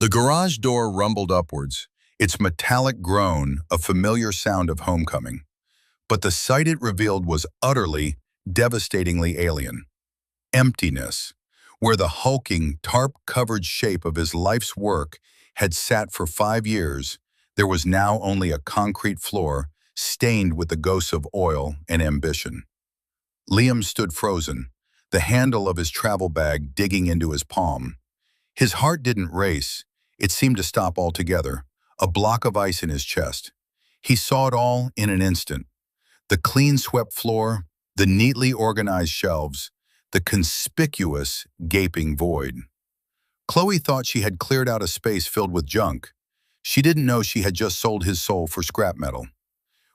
The garage door rumbled upwards, its metallic groan a familiar sound of homecoming. But the sight it revealed was utterly, devastatingly alien. Emptiness, where the hulking, tarp-covered shape of his life's work had sat for 5 years, there was now only a concrete floor stained with the ghosts of oil and ambition. Liam stood frozen, the handle of his travel bag digging into his palm. His heart didn't race, it seemed to stop altogether, a block of ice in his chest. He saw it all in an instant. The clean-swept floor, the neatly organized shelves, the conspicuous, gaping void. Chloe thought she had cleared out a space filled with junk. She didn't know she had just sold his soul for scrap metal.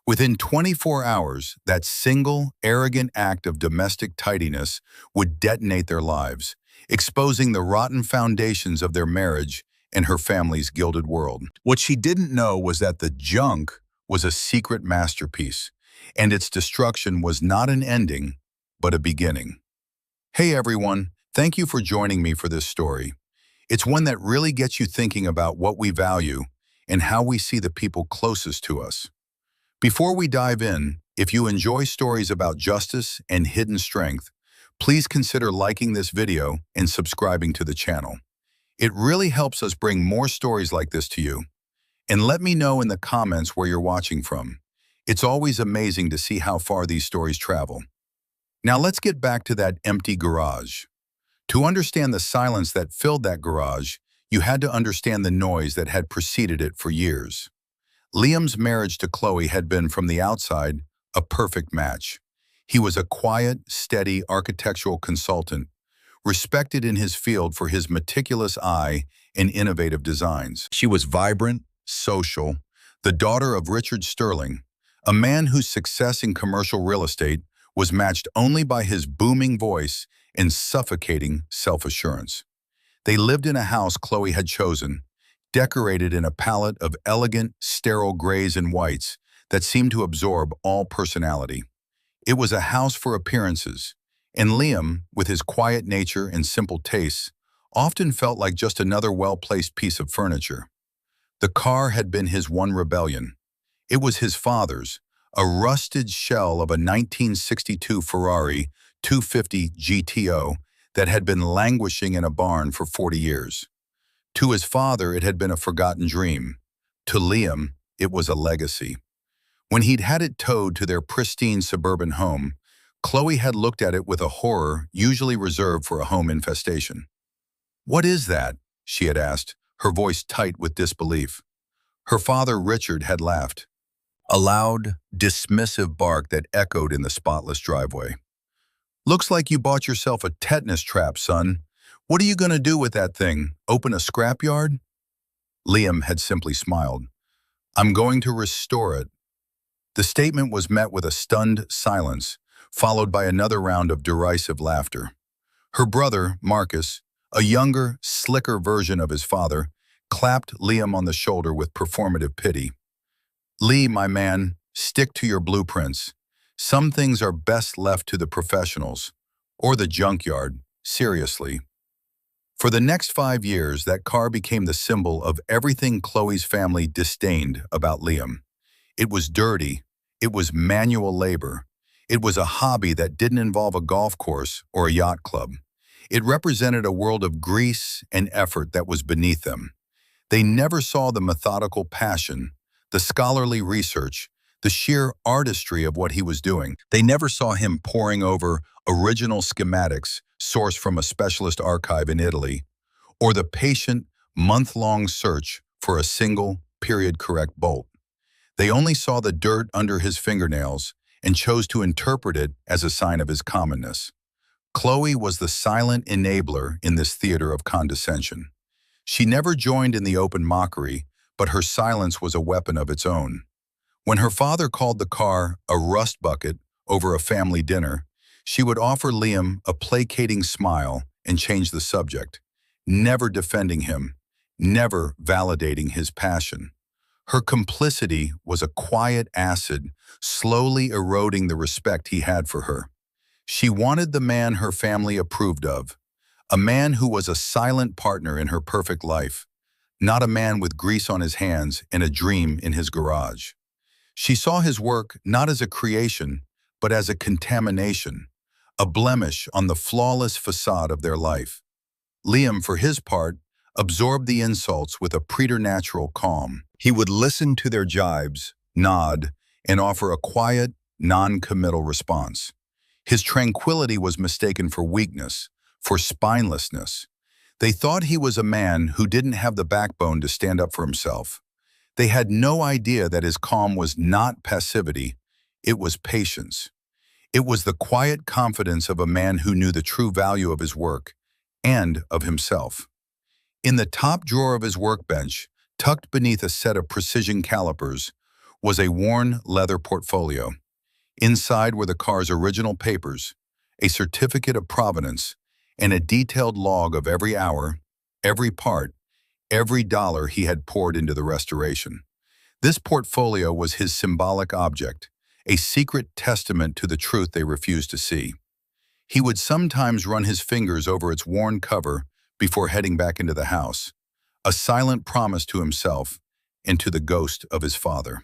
Within 24 hours, that single, arrogant act of domestic tidiness would detonate their lives, exposing the rotten foundations of their marriage and her family's gilded world. What she didn't know was that the junk was a secret masterpiece, and its destruction was not an ending, but a beginning. Hey everyone, thank you for joining me for this story. It's one that really gets you thinking about what we value and how we see the people closest to us. Before we dive in, if you enjoy stories about justice and hidden strength, please consider liking this video and subscribing to the channel. It really helps us bring more stories like this to you. And let me know in the comments where you're watching from. It's always amazing to see how far these stories travel. Now let's get back to that empty garage. To understand the silence that filled that garage, you had to understand the noise that had preceded it for years. Liam's marriage to Chloe had been, from the outside, a perfect match. He was a quiet, steady architectural consultant, respected in his field for his meticulous eye and innovative designs. She was vibrant, social, the daughter of Richard Sterling, a man whose success in commercial real estate was matched only by his booming voice and suffocating self-assurance. They lived in a house Chloe had chosen, decorated in a palette of elegant, sterile grays and whites that seemed to absorb all personality. It was a house for appearances, and Liam, with his quiet nature and simple tastes, often felt like just another well-placed piece of furniture. The car had been his one rebellion. It was his father's, a rusted shell of a 1962 Ferrari 250 GTO that had been languishing in a barn for 40 years. To his father, it had been a forgotten dream. To Liam, it was a legacy. When he'd had it towed to their pristine suburban home, Chloe had looked at it with a horror usually reserved for a home infestation. "What is that?" she had asked, her voice tight with disbelief. Her father, Richard, had laughed. A loud, dismissive bark that echoed in the spotless driveway. "Looks like you bought yourself a tetanus trap, son. What are you going to do with that thing? Open a scrapyard?" Liam had simply smiled. "I'm going to restore it." The statement was met with a stunned silence, followed by another round of derisive laughter. Her brother, Marcus, a younger, slicker version of his father, clapped Liam on the shoulder with performative pity. "Lee, my man, stick to your blueprints. Some things are best left to the professionals, or the junkyard, seriously." For the next 5 years, that car became the symbol of everything Chloe's family disdained about Liam. It was dirty, it was manual labor, it was a hobby that didn't involve a golf course or a yacht club. It represented a world of grease and effort that was beneath them. They never saw the methodical passion, the scholarly research, the sheer artistry of what he was doing. They never saw him poring over original schematics sourced from a specialist archive in Italy, or the patient, month-long search for a single, period-correct bolt. They only saw the dirt under his fingernails and chose to interpret it as a sign of his commonness. Chloe was the silent enabler in this theater of condescension. She never joined in the open mockery, but her silence was a weapon of its own. When her father called the car a rust bucket over a family dinner, she would offer Liam a placating smile and change the subject, never defending him, never validating his passion. Her complicity was a quiet acid, slowly eroding the respect he had for her. She wanted the man her family approved of, a man who was a silent partner in her perfect life, not a man with grease on his hands and a dream in his garage. She saw his work not as a creation, but as a contamination, a blemish on the flawless facade of their life. Liam, for his part, absorbed the insults with a preternatural calm. He would listen to their jibes, nod, and offer a quiet, non-committal response. His tranquility was mistaken for weakness, for spinelessness. They thought he was a man who didn't have the backbone to stand up for himself. They had no idea that his calm was not passivity, it was patience. It was the quiet confidence of a man who knew the true value of his work and of himself. In the top drawer of his workbench, tucked beneath a set of precision calipers, was a worn leather portfolio. Inside were the car's original papers, a certificate of provenance, and a detailed log of every hour, every part, every dollar he had poured into the restoration. This portfolio was his symbolic object, a secret testament to the truth they refused to see. He would sometimes run his fingers over its worn cover before heading back into the house, a silent promise to himself and to the ghost of his father.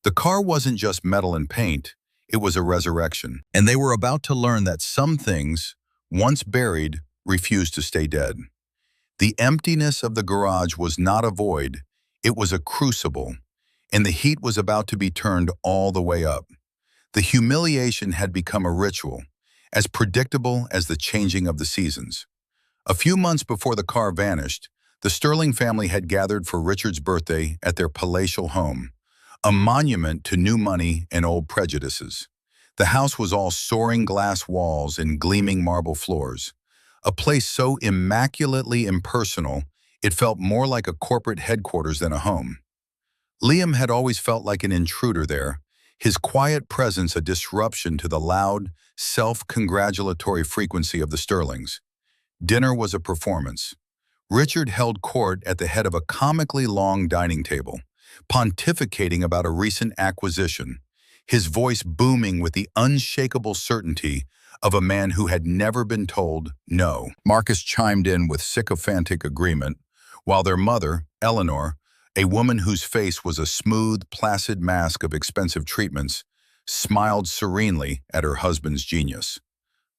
The car wasn't just metal and paint, it was a resurrection, and they were about to learn that some things, once buried, refused to stay dead. The emptiness of the garage was not a void, it was a crucible, and the heat was about to be turned all the way up. The humiliation had become a ritual, as predictable as the changing of the seasons. A few months before the car vanished, the Sterling family had gathered for Richard's birthday at their palatial home, a monument to new money and old prejudices. The house was all soaring glass walls and gleaming marble floors, a place so immaculately impersonal it felt more like a corporate headquarters than a home. Liam had always felt like an intruder there, his quiet presence a disruption to the loud, self-congratulatory frequency of the Sterlings. Dinner was a performance. Richard held court at the head of a comically long dining table, pontificating about a recent acquisition, his voice booming with the unshakable certainty of a man who had never been told no. Marcus chimed in with sycophantic agreement, while their mother, Eleanor, a woman whose face was a smooth, placid mask of expensive treatments, smiled serenely at her husband's genius.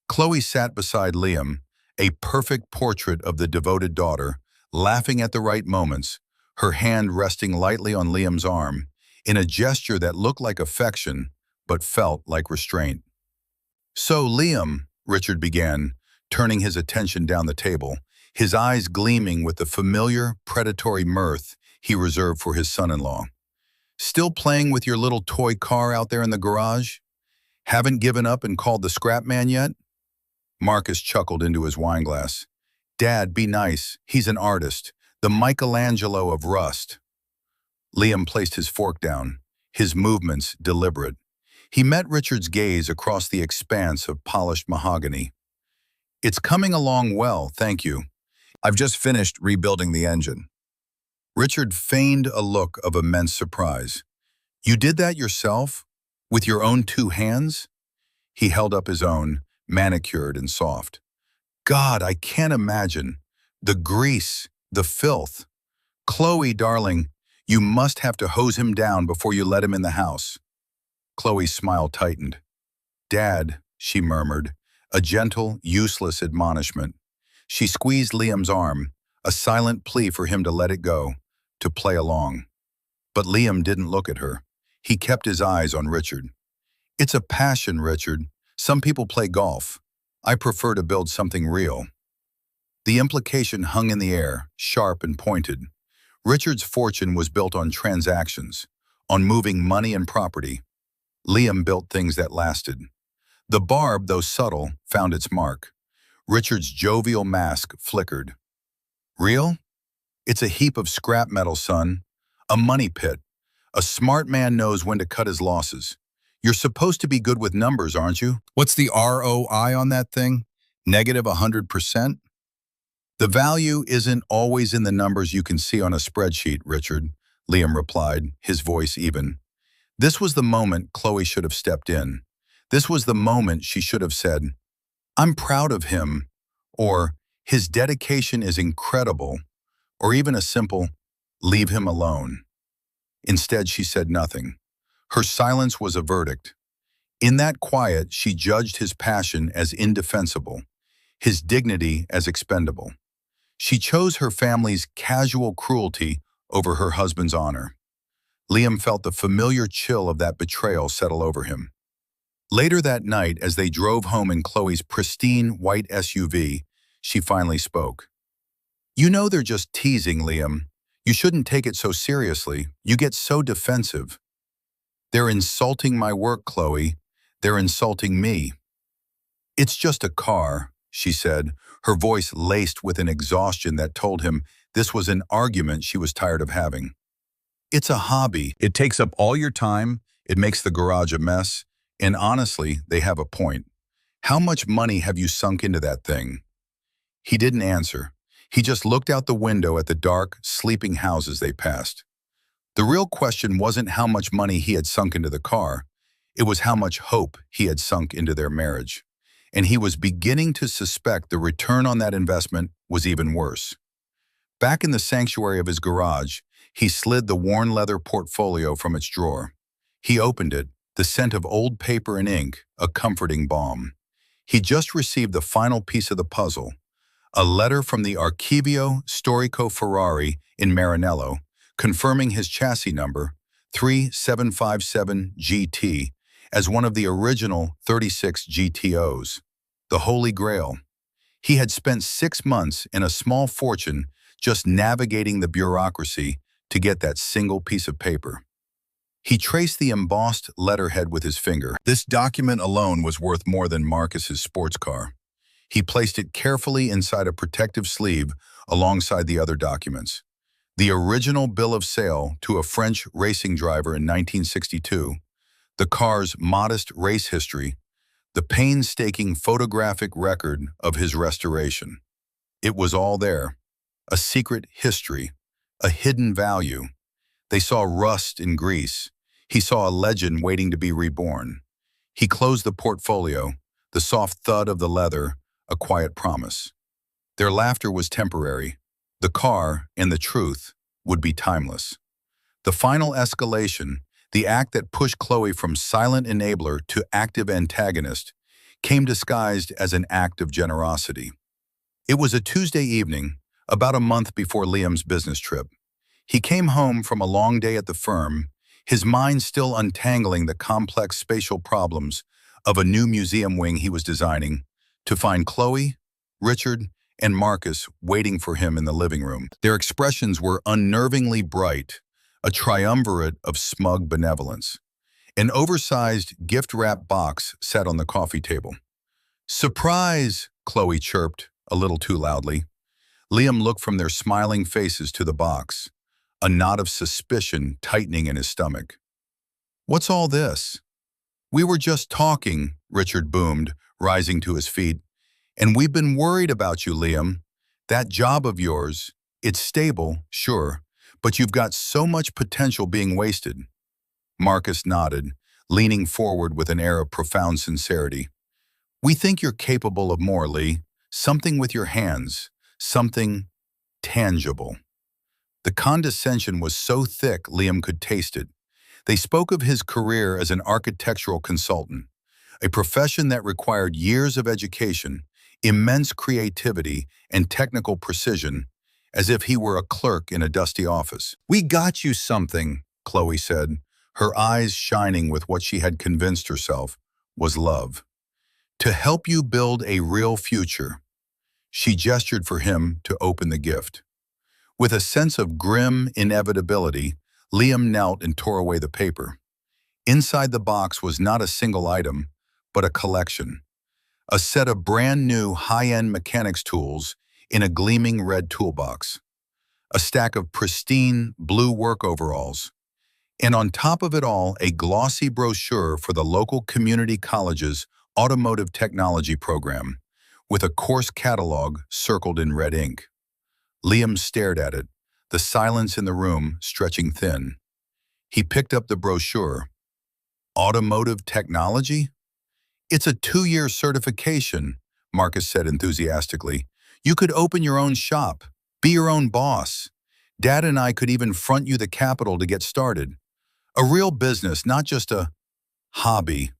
Chloe sat beside Liam, a perfect portrait of the devoted daughter, laughing at the right moments, her hand resting lightly on Liam's arm, in a gesture that looked like affection, but felt like restraint. "So, Liam," Richard began, turning his attention down the table, his eyes gleaming with the familiar, predatory mirth he reserved for his son-in-law. "Still playing with your little toy car out there in the garage? Haven't given up and called the scrap man yet?" Marcus chuckled into his wineglass. "Dad, be nice. He's an artist. The Michelangelo of rust." Liam placed his fork down, his movements deliberate. He met Richard's gaze across the expanse of polished mahogany. "It's coming along well, thank you. I've just finished rebuilding the engine." Richard feigned a look of immense surprise. "You did that yourself? With your own two hands?" He held up his own, manicured and soft. "God, I can't imagine. The grease, the filth. Chloe, darling, you must have to hose him down before you let him in the house." Chloe's smile tightened. "Dad," she murmured, a gentle, useless admonishment. She squeezed Liam's arm, a silent plea for him to let it go, to play along. But Liam didn't look at her. He kept his eyes on Richard. "It's a passion, Richard. Some people play golf. I prefer to build something real." The implication hung in the air, sharp and pointed. Richard's fortune was built on transactions, on moving money and property. Liam built things that lasted. The barb, though subtle, found its mark. Richard's jovial mask flickered. "Real? It's a heap of scrap metal, son. A money pit. A smart man knows when to cut his losses. You're supposed to be good with numbers, aren't you? What's the ROI on that thing? Negative 100%? The value isn't always in the numbers you can see on a spreadsheet, Richard," Liam replied, his voice even. This was the moment Chloe should have stepped in. This was the moment she should have said, "I'm proud of him," or "His dedication is incredible," or even a simple, "Leave him alone." Instead, she said nothing. Her silence was a verdict. In that quiet, she judged his passion as indefensible, his dignity as expendable. She chose her family's casual cruelty over her husband's honor. Liam felt the familiar chill of that betrayal settle over him. Later that night, as they drove home in Chloe's pristine white SUV, she finally spoke. "You know they're just teasing, Liam. You shouldn't take it so seriously. You get so defensive." "They're insulting my work, Chloe. They're insulting me." "It's just a car," she said, her voice laced with an exhaustion that told him this was an argument she was tired of having. "It's a hobby. It takes up all your time, it makes the garage a mess, and honestly, they have a point. How much money have you sunk into that thing?" He didn't answer. He just looked out the window at the dark, sleeping houses they passed. The real question wasn't how much money he had sunk into the car. It was how much hope he had sunk into their marriage. And he was beginning to suspect the return on that investment was even worse. Back in the sanctuary of his garage, he slid the worn leather portfolio from its drawer. He opened it, the scent of old paper and ink, a comforting balm. He just received the final piece of the puzzle, a letter from the Archivio Storico Ferrari in Maranello, confirming his chassis number, 3757 GT, as one of the original 36 GTOs, the Holy Grail. He had spent 6 months and a small fortune just navigating the bureaucracy to get that single piece of paper. He traced the embossed letterhead with his finger. This document alone was worth more than Marcus's sports car. He placed it carefully inside a protective sleeve alongside the other documents. The original bill of sale to a French racing driver in 1962, the car's modest race history, the painstaking photographic record of his restoration. It was all there, a secret history, a hidden value. They saw rust in grease. He saw a legend waiting to be reborn. He closed the portfolio, the soft thud of the leather, a quiet promise. Their laughter was temporary. The car and the truth would be timeless. The final escalation, the act that pushed Chloe from silent enabler to active antagonist, came disguised as an act of generosity. It was a Tuesday evening, about a month before Liam's business trip. He came home from a long day at the firm, his mind still untangling the complex spatial problems of a new museum wing he was designing, to find Chloe, Richard, and Marcus waiting for him in the living room. Their expressions were unnervingly bright, a triumvirate of smug benevolence. An oversized gift-wrapped box sat on the coffee table. "Surprise!" Chloe chirped, a little too loudly. Liam looked from their smiling faces to the box, a knot of suspicion tightening in his stomach. "What's all this?" "We were just talking," Richard boomed, rising to his feet. "And we've been worried about you, Liam. That job of yours, it's stable, sure, but you've got so much potential being wasted." Marcus nodded, leaning forward with an air of profound sincerity. "We think you're capable of more, Lee. Something with your hands, something tangible." The condescension was so thick Liam could taste it. They spoke of his career as an architectural consultant, a profession that required years of education, immense creativity, and technical precision, as if he were a clerk in a dusty office. "We got you something," Chloe said, her eyes shining with what she had convinced herself was love. "To help you build a real future." She gestured for him to open the gift. With a sense of grim inevitability, Liam knelt and tore away the paper. Inside the box was not a single item, but a collection. A set of brand new high-end mechanics tools in a gleaming red toolbox. A stack of pristine blue work overalls. And on top of it all, a glossy brochure for the local community college's automotive technology program, with a course catalog circled in red ink. Liam stared at it, the silence in the room stretching thin. He picked up the brochure. "Automotive technology? It's a 2-year certification," Marcus said enthusiastically. "You could open your own shop. Be your own boss. Dad and I could even front you the capital to get started. A real business, not just a hobby.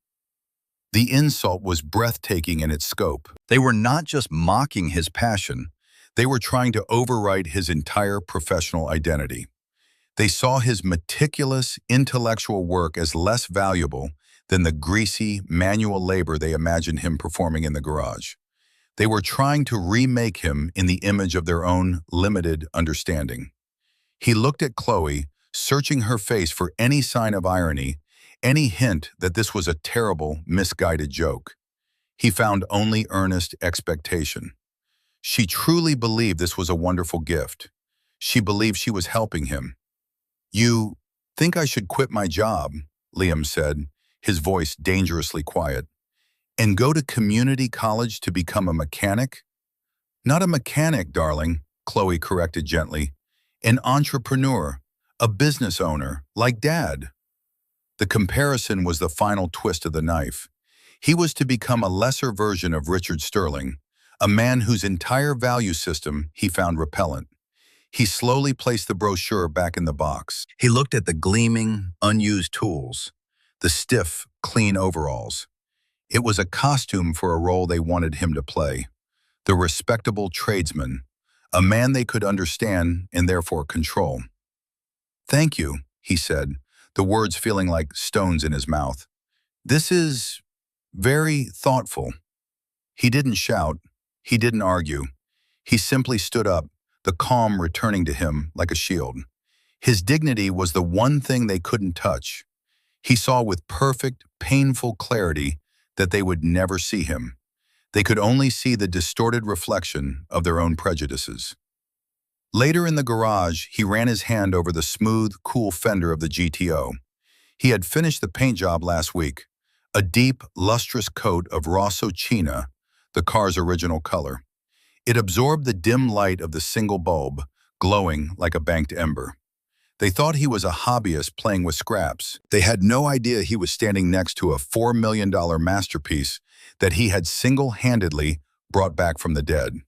The insult was breathtaking in its scope. They were not just mocking his passion, they were trying to overwrite his entire professional identity. They saw his meticulous, intellectual work as less valuable than the greasy, manual labor they imagined him performing in the garage. They were trying to remake him in the image of their own limited understanding. He looked at Chloe, searching her face for any sign of irony, any hint that this was a terrible, misguided joke. He found only earnest expectation. She truly believed this was a wonderful gift. She believed she was helping him. "You think I should quit my job," Liam said, his voice dangerously quiet, "and go to community college to become a mechanic?" "Not a mechanic, darling," Chloe corrected gently. "An entrepreneur, a business owner, like Dad." The comparison was the final twist of the knife. He was to become a lesser version of Richard Sterling, a man whose entire value system he found repellent. He slowly placed the brochure back in the box. He looked at the gleaming, unused tools, the stiff, clean overalls. It was a costume for a role they wanted him to play, the respectable tradesman, a man they could understand and therefore control. "Thank you," he said, the words feeling like stones in his mouth. "This is very thoughtful." He didn't shout. He didn't argue. He simply stood up, the calm returning to him like a shield. His dignity was the one thing they couldn't touch. He saw with perfect, painful clarity that they would never see him. They could only see the distorted reflection of their own prejudices. Later in the garage, he ran his hand over the smooth, cool fender of the GTO. He had finished the paint job last week, a deep, lustrous coat of Rosso China, the car's original color. It absorbed the dim light of the single bulb, glowing like a banked ember. They thought he was a hobbyist playing with scraps. They had no idea he was standing next to a $4 million masterpiece that he had single-handedly brought back from the dead.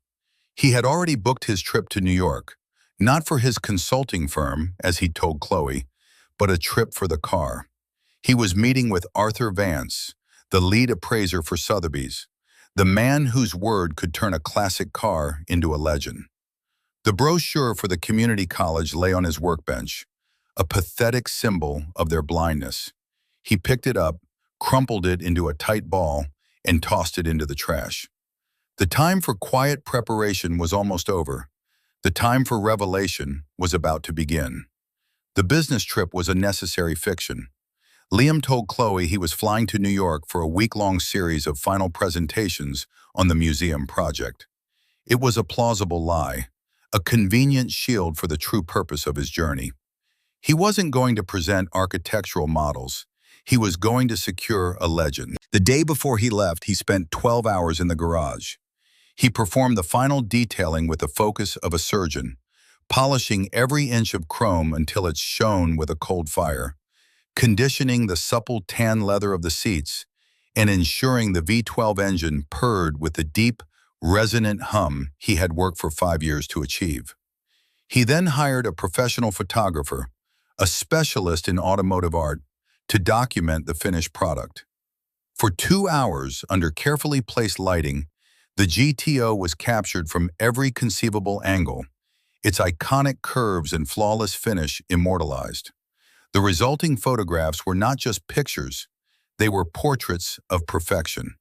He had already booked his trip to New York, not for his consulting firm, as he'd told Chloe, but a trip for the car. He was meeting with Arthur Vance, the lead appraiser for Sotheby's, the man whose word could turn a classic car into a legend. The brochure for the community college lay on his workbench, a pathetic symbol of their blindness. He picked it up, crumpled it into a tight ball, and tossed it into the trash. The time for quiet preparation was almost over. The time for revelation was about to begin. The business trip was a necessary fiction. Liam told Chloe he was flying to New York for a week-long series of final presentations on the museum project. It was a plausible lie, a convenient shield for the true purpose of his journey. He wasn't going to present architectural models. He was going to secure a legend. The day before he left, he spent 12 hours in the garage. He performed the final detailing with the focus of a surgeon, polishing every inch of chrome until it shone with a cold fire, conditioning the supple tan leather of the seats, and ensuring the V12 engine purred with the deep, resonant hum he had worked for 5 years to achieve. He then hired a professional photographer, a specialist in automotive art, to document the finished product. For 2 hours, under carefully placed lighting, the GTO was captured from every conceivable angle, its iconic curves and flawless finish immortalized. The resulting photographs were not just pictures, they were portraits of perfection.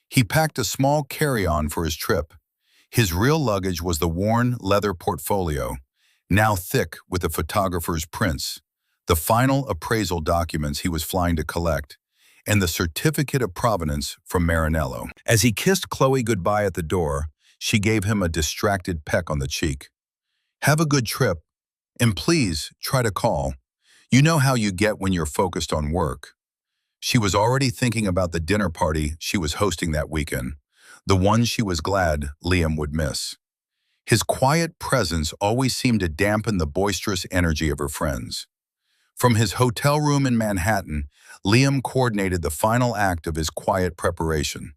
He packed a small carry-on for his trip. His real luggage was the worn leather portfolio, now thick with the photographer's prints, the final appraisal documents he was flying to collect, and the certificate of provenance from Maranello. As he kissed Chloe goodbye at the door, she gave him a distracted peck on the cheek. "Have a good trip, and please try to call. You know how you get when you're focused on work." She was already thinking about the dinner party she was hosting that weekend, the one she was glad Liam would miss. His quiet presence always seemed to dampen the boisterous energy of her friends. From his hotel room in Manhattan, Liam coordinated the final act of his quiet preparation.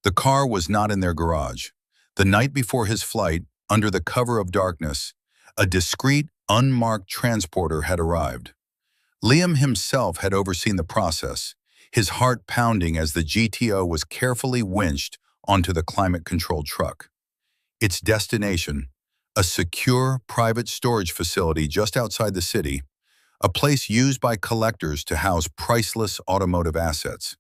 The car was not in their garage. The night before his flight, under the cover of darkness, a discreet, unmarked transporter had arrived. Liam himself had overseen the process, his heart pounding as the GTO was carefully winched onto the climate-controlled truck. Its destination, a secure private storage facility just outside the city, a place used by collectors to house priceless automotive assets.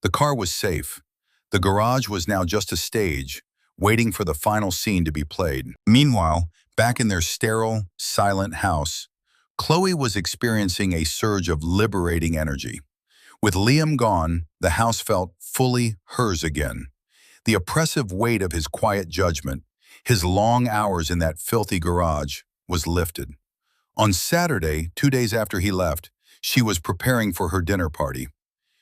The car was safe. The garage was now just a stage, waiting for the final scene to be played. Meanwhile, back in their sterile, silent house, Chloe was experiencing a surge of liberating energy. With Liam gone, the house felt fully hers again. The oppressive weight of his quiet judgment, his long hours in that filthy garage, was lifted. On Saturday, 2 days after he left, she was preparing for her dinner party.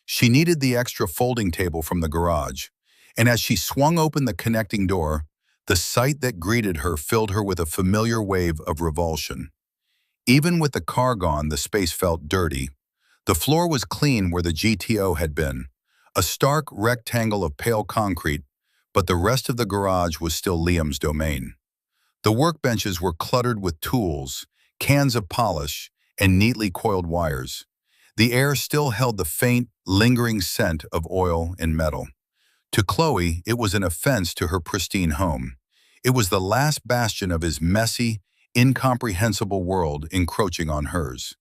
She needed the extra folding table from the garage, and as she swung open the connecting door, the sight that greeted her filled her with a familiar wave of revulsion. Even with the car gone, the space felt dirty. The floor was clean where the GTO had been, a stark rectangle of pale concrete, but the rest of the garage was still Liam's domain. The workbenches were cluttered with tools, cans of polish, and neatly coiled wires. The air still held the faint, lingering scent of oil and metal. To Chloe, it was an offense to her pristine home. It was the last bastion of his messy, incomprehensible world encroaching on hers.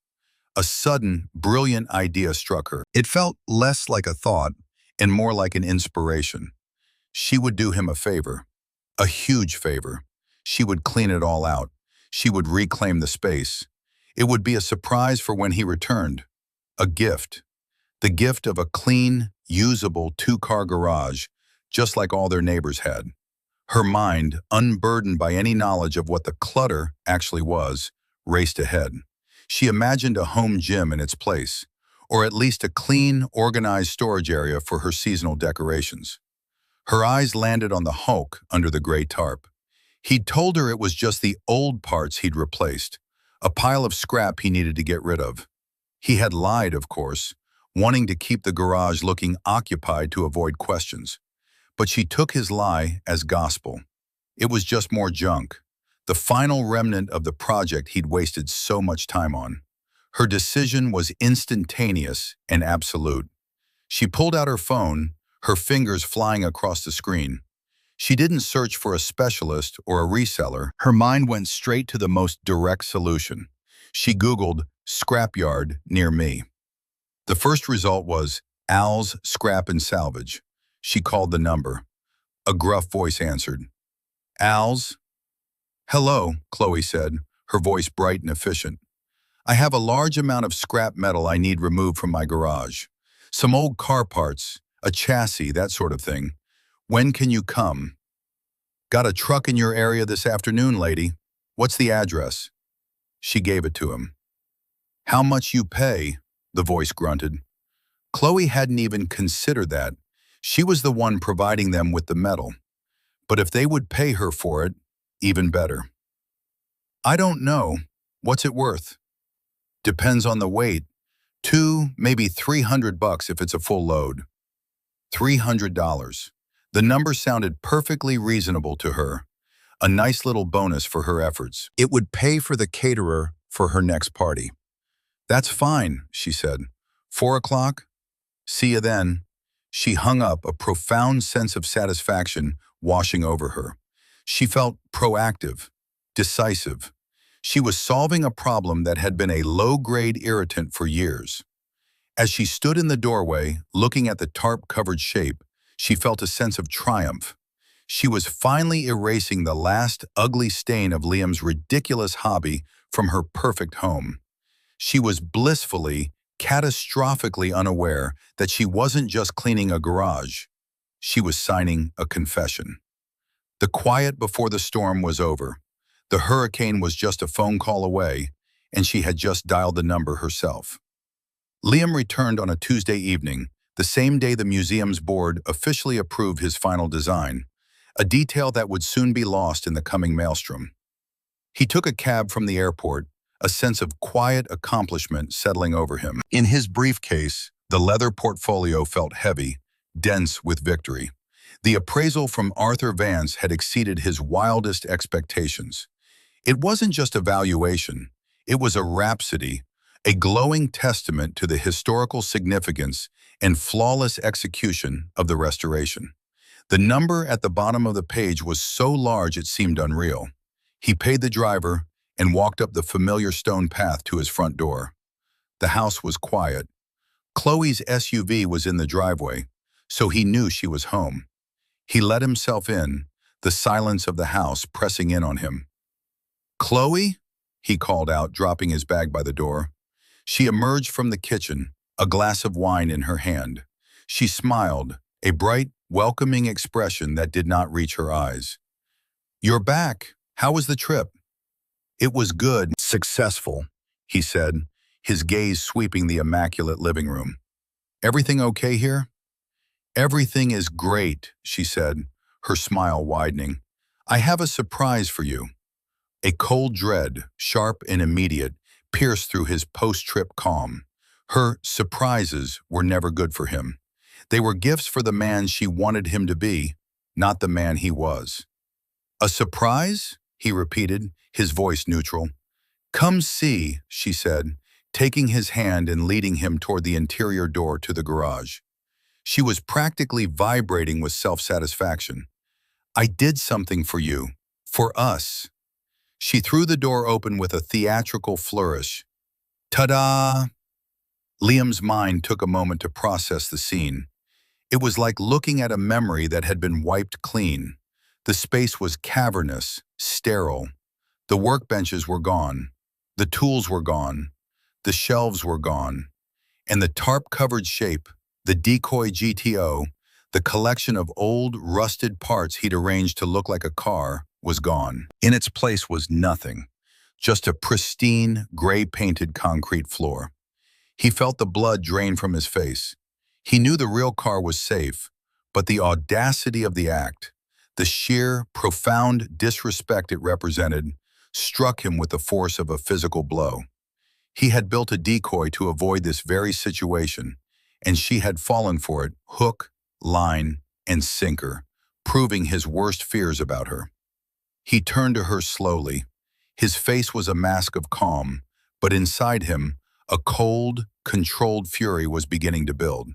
A sudden, brilliant idea struck her. It felt less like a thought and more like an inspiration. She would do him a favor, a huge favor. She would clean it all out. She would reclaim the space. It would be a surprise for when he returned. A gift. The gift of a clean, usable two-car garage, just like all their neighbors had. Her mind, unburdened by any knowledge of what the clutter actually was, raced ahead. She imagined a home gym in its place, or at least a clean, organized storage area for her seasonal decorations. Her eyes landed on the Hulk under the gray tarp. He'd told her it was just the old parts he'd replaced, a pile of scrap he needed to get rid of. He had lied, of course, wanting to keep the garage looking occupied to avoid questions. But she took his lie as gospel. It was just more junk, the final remnant of the project he'd wasted so much time on. Her decision was instantaneous and absolute. She pulled out her phone, her fingers flying across the screen. She didn't search for a specialist or a reseller. Her mind went straight to the most direct solution. She Googled scrapyard near me. The first result was Al's Scrap and Salvage. She called the number. A gruff voice answered. Al's? Hello, Chloe said, her voice bright and efficient. I have a large amount of scrap metal I need removed from my garage. Some old car parts, a chassis, that sort of thing. When can you come? Got a truck in your area this afternoon, lady. What's the address? She gave it to him. How much you pay? The voice grunted. Chloe hadn't even considered that. She was the one providing them with the metal. But if they would pay her for it, even better. I don't know. What's it worth? Depends on the weight. Maybe $300 if it's a full load. $300. The number sounded perfectly reasonable to her. A nice little bonus for her efforts. It would pay for the caterer for her next party. That's fine, she said. 4 o'clock? See you then. She hung up, a profound sense of satisfaction washing over her. She felt proactive, decisive. She was solving a problem that had been a low-grade irritant for years. As she stood in the doorway, looking at the tarp-covered shape, she felt a sense of triumph. She was finally erasing the last ugly stain of Liam's ridiculous hobby from her perfect home. She was blissfully, catastrophically unaware that she wasn't just cleaning a garage. She was signing a confession. The quiet before the storm was over. The hurricane was just a phone call away, and she had just dialed the number herself. Liam returned on a Tuesday evening, the same day the museum's board officially approved his final design, a detail that would soon be lost in the coming maelstrom. He took a cab from the airport, a sense of quiet accomplishment settling over him. In his briefcase, the leather portfolio felt heavy, dense with victory. The appraisal from Arthur Vance had exceeded his wildest expectations. It wasn't just a valuation, it was a rhapsody, a glowing testament to the historical significance and flawless execution of the restoration. The number at the bottom of the page was so large it seemed unreal. He paid the driver and walked up the familiar stone path to his front door. The house was quiet. Chloe's SUV was in the driveway, so he knew she was home. He let himself in, the silence of the house pressing in on him. "Chloe?" he called out, dropping his bag by the door. She emerged from the kitchen, a glass of wine in her hand. She smiled, a bright, welcoming expression that did not reach her eyes. "You're back. How was the trip?" "It was good, successful," he said, his gaze sweeping the immaculate living room. "Everything okay here?" "Everything is great," she said, her smile widening. "I have a surprise for you." A cold dread, sharp and immediate, pierced through his post-trip calm. Her surprises were never good for him. They were gifts for the man she wanted him to be, not the man he was. "A surprise?" he repeated, his voice neutral. "Come see," she said, taking his hand and leading him toward the interior door to the garage. She was practically vibrating with self-satisfaction. "I did something for you. For us." She threw the door open with a theatrical flourish. Ta-da! Liam's mind took a moment to process the scene. It was like looking at a memory that had been wiped clean. The space was cavernous, sterile. The workbenches were gone. The tools were gone. The shelves were gone. And the tarp-covered shape, the decoy GTO, the collection of old, rusted parts he'd arranged to look like a car, was gone. In its place was nothing, just a pristine, gray-painted concrete floor. He felt the blood drain from his face. He knew the real car was safe, but the audacity of the act, the sheer, profound disrespect it represented, struck him with the force of a physical blow. He had built a decoy to avoid this very situation, and she had fallen for it, hook, line, and sinker, proving his worst fears about her. He turned to her slowly. His face was a mask of calm, but inside him, a cold, controlled fury was beginning to build.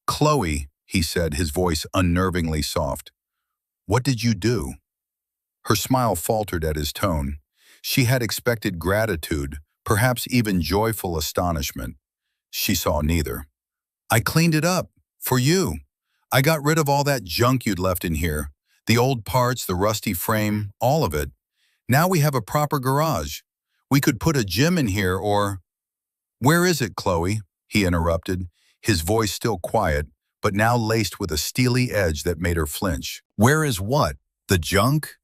"Chloe," he said, his voice unnervingly soft. "What did you do?" Her smile faltered at his tone. She had expected gratitude, perhaps even joyful astonishment. She saw neither. "I cleaned it up. For you. I got rid of all that junk you'd left in here. The old parts, the rusty frame, all of it. Now we have a proper garage. We could put a gym in here or—" "Where is it, Chloe?" he interrupted, his voice still quiet, but now laced with a steely edge that made her flinch. "Where is what? The junk?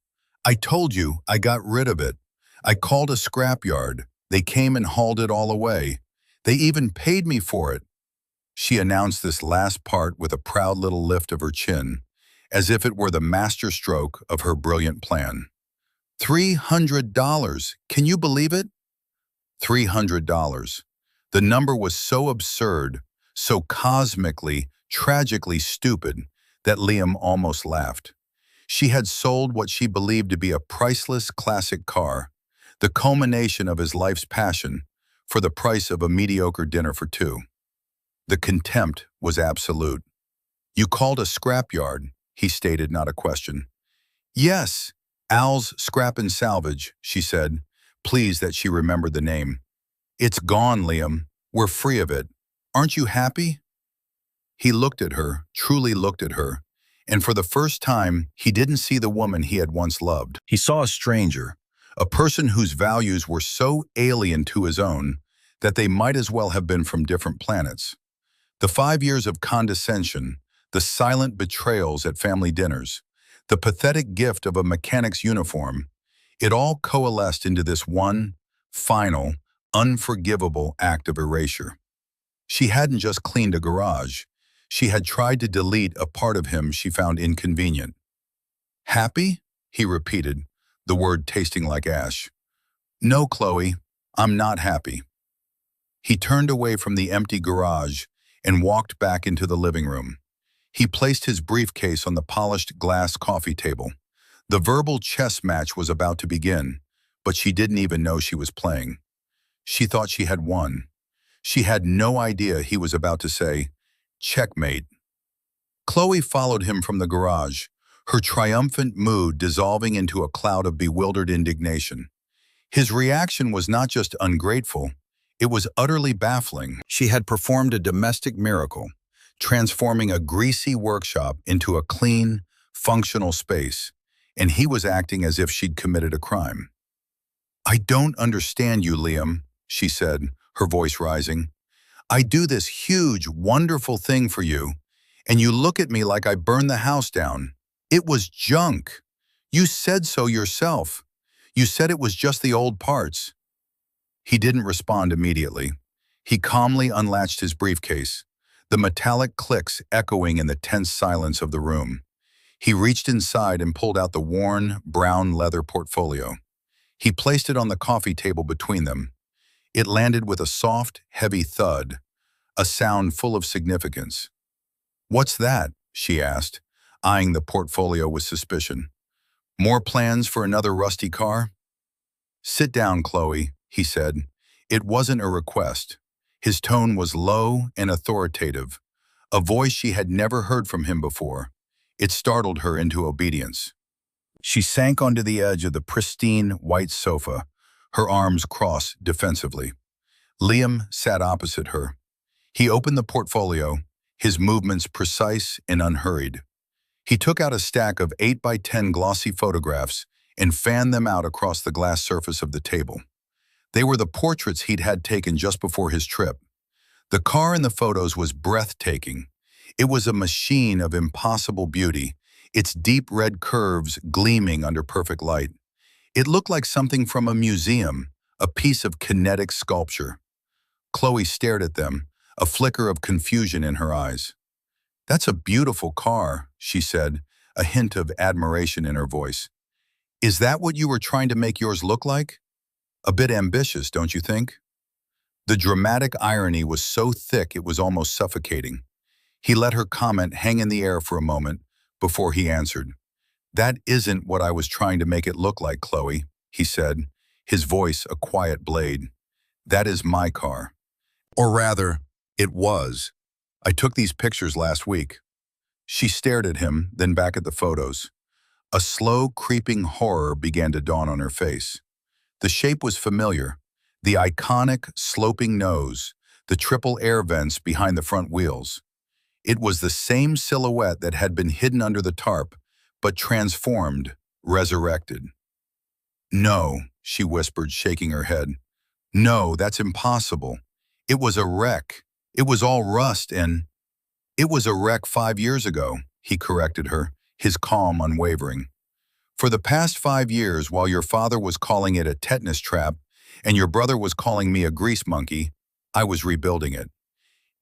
I told you I got rid of it. I called a scrapyard. They came and hauled it all away. They even paid me for it." She announced this last part with a proud little lift of her chin, as if it were the masterstroke of her brilliant plan. $300. Can you believe it? $300. The number was so absurd, so cosmically, tragically stupid, that Liam almost laughed. She had sold what she believed to be a priceless classic car, the culmination of his life's passion, for the price of a mediocre dinner for two. The contempt was absolute. "You called a scrapyard," he stated, not a question. "Yes, Al's Scrap and Salvage," she said, pleased that she remembered the name. "It's gone, Liam. We're free of it. Aren't you happy?" He looked at her, truly looked at her, and for the first time, he didn't see the woman he had once loved. He saw a stranger, a person whose values were so alien to his own that they might as well have been from different planets. The 5 years of condescension, the silent betrayals at family dinners, the pathetic gift of a mechanic's uniform, it all coalesced into this one, final, unforgivable act of erasure. She hadn't just cleaned a garage. She had tried to delete a part of him she found inconvenient. "Happy?" he repeated, the word tasting like ash. "No, Chloe, I'm not happy." He turned away from the empty garage and walked back into the living room. He placed his briefcase on the polished glass coffee table. The verbal chess match was about to begin, but she didn't even know she was playing. She thought she had won. She had no idea he was about to say, "Checkmate." Chloe followed him from the garage, her triumphant mood dissolving into a cloud of bewildered indignation. His reaction was not just ungrateful, it was utterly baffling. She had performed a domestic miracle, transforming a greasy workshop into a clean, functional space, and he was acting as if she'd committed a crime. "I don't understand you, Liam," she said, her voice rising. "I do this huge, wonderful thing for you, and you look at me like I burned the house down. It was junk. You said so yourself. You said it was just the old parts." He didn't respond immediately. He calmly unlatched his briefcase, the metallic clicks echoing in the tense silence of the room. He reached inside and pulled out the worn, brown leather portfolio. He placed it on the coffee table between them. It landed with a soft, heavy thud, a sound full of significance. "What's that?" she asked, eyeing the portfolio with suspicion. "More plans for another rusty car?" "Sit down, Chloe," he said. It wasn't a request. His tone was low and authoritative, a voice she had never heard from him before. It startled her into obedience. She sank onto the edge of the pristine white sofa, her arms crossed defensively. Liam sat opposite her. He opened the portfolio, his movements precise and unhurried. He took out a stack of 8 by 10 glossy photographs and fanned them out across the glass surface of the table. They were the portraits he'd had taken just before his trip. The car in the photos was breathtaking. It was a machine of impossible beauty, its deep red curves gleaming under perfect light. It looked like something from a museum, a piece of kinetic sculpture. Chloe stared at them, a flicker of confusion in her eyes. "That's a beautiful car," she said, a hint of admiration in her voice. "Is that what you were trying to make yours look like? A bit ambitious, don't you think?" The dramatic irony was so thick it was almost suffocating. He let her comment hang in the air for a moment before he answered. "That isn't what I was trying to make it look like, Chloe," he said, his voice a quiet blade. "That is my car. Or rather, it was. I took these pictures last week." She stared at him, then back at the photos. A slow, creeping horror began to dawn on her face. The shape was familiar. The iconic, sloping nose, the triple air vents behind the front wheels. It was the same silhouette that had been hidden under the tarp, but transformed, resurrected. "No," she whispered, shaking her head. "No, that's impossible. It was a wreck. It was all rust and—" "It was a wreck 5 years ago," he corrected her, his calm unwavering. "For the past 5 years, while your father was calling it a tetanus trap and your brother was calling me a grease monkey, I was rebuilding it.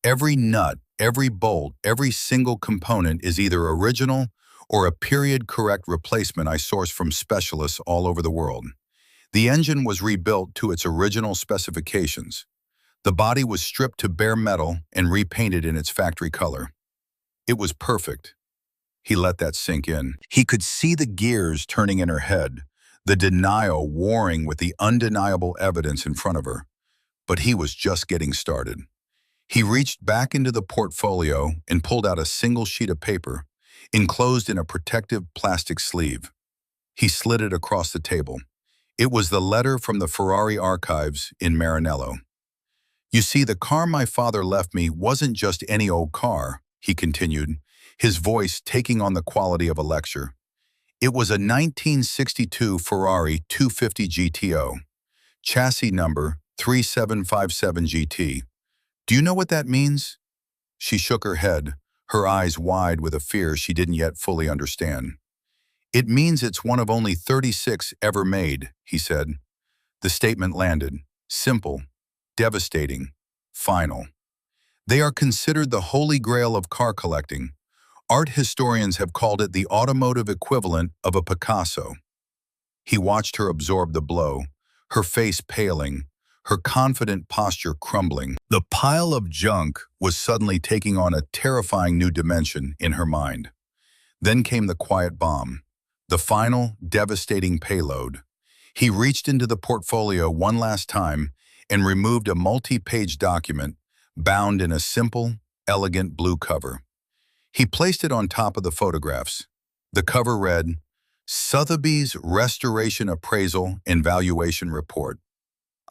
Every nut, every bolt, every single component is either original or a period-correct replacement I sourced from specialists all over the world. The engine was rebuilt to its original specifications. The body was stripped to bare metal and repainted in its factory color. It was perfect." He let that sink in. He could see the gears turning in her head, the denial warring with the undeniable evidence in front of her. But he was just getting started. He reached back into the portfolio and pulled out a single sheet of paper, enclosed in a protective plastic sleeve. He slid it across the table. It was the letter from the Ferrari archives in Maranello. "You see, the car my father left me wasn't just any old car," he continued, his voice taking on the quality of a lecture. "It was a 1962 Ferrari 250 GTO, chassis number 3757 GT. Do you know what that means?" She shook her head, her eyes wide with a fear she didn't yet fully understand. "It means it's one of only 36 ever made," he said. The statement landed, simple, devastating, final. "They are considered the holy grail of car collecting. Art historians have called it the automotive equivalent of a Picasso." He watched her absorb the blow, her face paling, her confident posture crumbling. The pile of junk was suddenly taking on a terrifying new dimension in her mind. Then came the quiet bomb, the final, devastating payload. He reached into the portfolio one last time and removed a multi-page document bound in a simple, elegant blue cover. He placed it on top of the photographs. The cover read, "Sotheby's Restoration Appraisal and Valuation Report."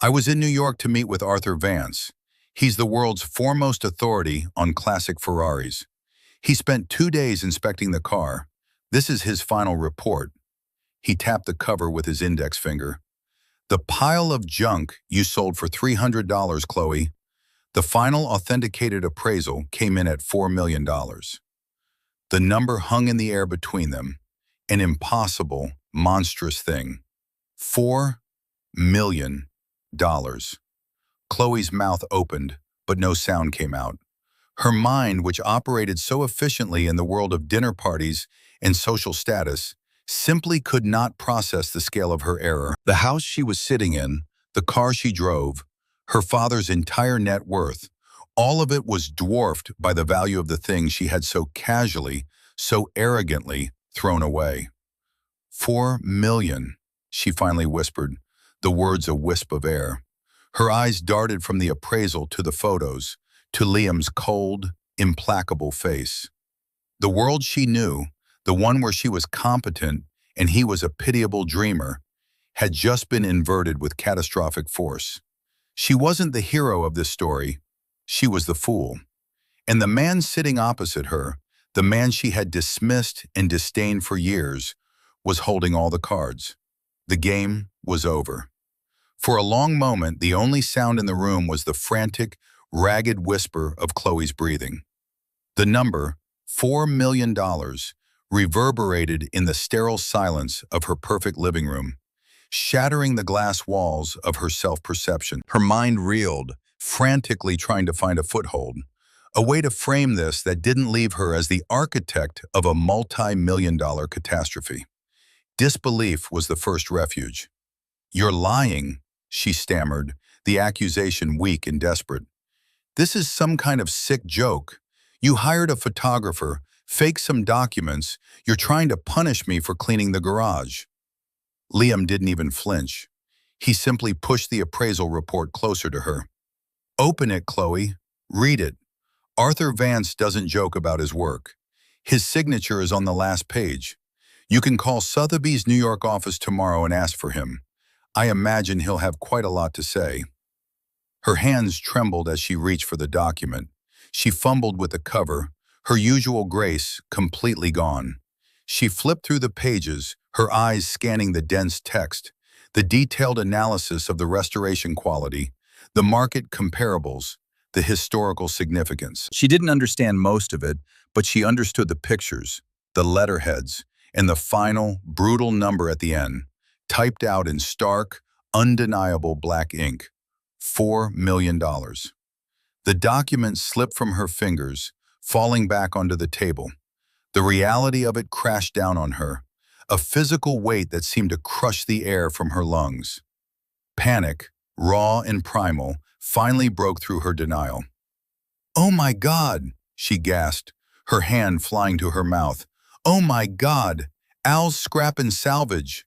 I was in New York to meet with Arthur Vance. He's the world's foremost authority on classic Ferraris. He spent 2 days inspecting the car. This is his final report. He tapped the cover with his index finger. "The pile of junk you sold for $300, Chloe. The final authenticated appraisal came in at $4 million. The number hung in the air between them, an impossible, monstrous thing. $4 million. Chloe's mouth opened, but no sound came out. Her mind, which operated so efficiently in the world of dinner parties and social status, simply could not process the scale of her error. The house she was sitting in, the car she drove, her father's entire net worth, all of it was dwarfed by the value of the thing she had so casually, so arrogantly thrown away. $4 million, she finally whispered, the words a wisp of air. Her eyes darted from the appraisal to the photos, to Liam's cold, implacable face. The world she knew, the one where she was competent and he was a pitiable dreamer, had just been inverted with catastrophic force. She wasn't the hero of this story, she was the fool. And the man sitting opposite her, the man she had dismissed and disdained for years, was holding all the cards. The game was over. For a long moment, the only sound in the room was the frantic, ragged whisper of Chloe's breathing. The number, $4 million, reverberated in the sterile silence of her perfect living room, shattering the glass walls of her self-perception. Her mind reeled, frantically trying to find a foothold, a way to frame this that didn't leave her as the architect of a multi-million-dollar catastrophe. Disbelief was the first refuge. "You're lying," she stammered, the accusation weak and desperate. "This is some kind of sick joke. You hired a photographer, faked some documents, you're trying to punish me for cleaning the garage." Liam didn't even flinch. He simply pushed the appraisal report closer to her. "Open it, Chloe. Read it. Arthur Vance doesn't joke about his work. His signature is on the last page. You can call Sotheby's New York office tomorrow and ask for him. I imagine he'll have quite a lot to say." Her hands trembled as she reached for the document. She fumbled with the cover, her usual grace completely gone. She flipped through the pages, her eyes scanning the dense text, the detailed analysis of the restoration quality, the market comparables, the historical significance. She didn't understand most of it, but she understood the pictures, the letterheads, and the final, brutal number at the end, typed out in stark, undeniable black ink. $4 million. The document slipped from her fingers, falling back onto the table. The reality of it crashed down on her, a physical weight that seemed to crush the air from her lungs. Panic, raw and primal, finally broke through her denial. "Oh my God," she gasped, her hand flying to her mouth. "Oh my God, Al's Scrap and Salvage."